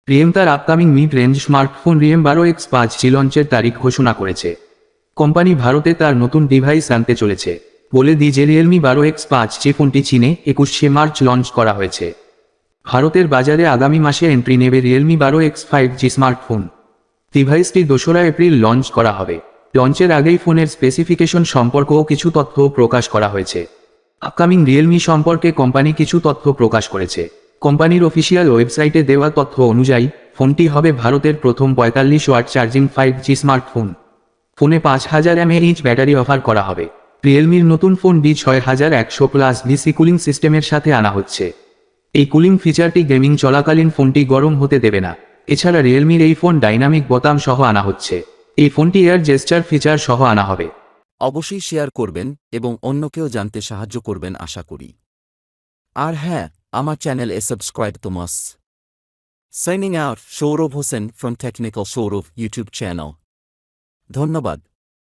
রিয়েম তার upcoming mid range smartphone Realme 12X5G লঞ্চের তারিখ ঘোষণা করেছে। কোম্পানি ভারতে তার নতুন ডিভাইস আনতে চলেছে। বলে দি যে রিয়েলমি 12X5G ফোনটি চীনে 21শে মার্চ লঞ্চ করা হয়েছে। ভারতের বাজারে আগামী মাসে এন্ট্রি নেবে রিয়েলমি 12X5G স্মার্টফোন। ডিভাইসটি 2রা এপ্রিল লঞ্চ করা হবে। লঞ্চের আগেই ফোনের স্পেসিফিকেশন সম্পর্কেও কিছু তথ্য প্রকাশ করা হয়েছে। আপকামিং রিয়েলমি সম্পর্কে কোম্পানি কিছু তথ্য প্রকাশ করেছে। কোম্পানির অফিসিয়াল ওয়েবসাইটে দেওয়া তথ্য অনুযায়ী ফোনটি হবে ভারতের প্রথম 45 ওয়াট চার্জিং 5G স্মার্টফোন। ফোনে 5000 mAh ব্যাটারি অফার করা হবে। রিয়েলমির নতুন ফোন D6100+ কুলিং সিস্টেমের সাথে আনা হচ্ছে। এই কুলিং ফিচারটি গেমিং চলাকালীন ফোনটি গরম হতে দেবে না। এছাড়া রিয়েলমির এই ফোন ডাইনামিক বোতাম সহ আনা হচ্ছে। এই ফোনটি এয়ার জেস্টার ফিচার সহ আনা হবে। অবশ্যই শেয়ার করবেন এবং অন্যকেও জানতে সাহায্য করবেন আশা করি। আর হ্যাঁ, আমার চ্যানেলে সাবস্ক্রাইব তো must. Signing out, Sourav Hossain from technical Sourav YouTube channel. ধন্যবাদ।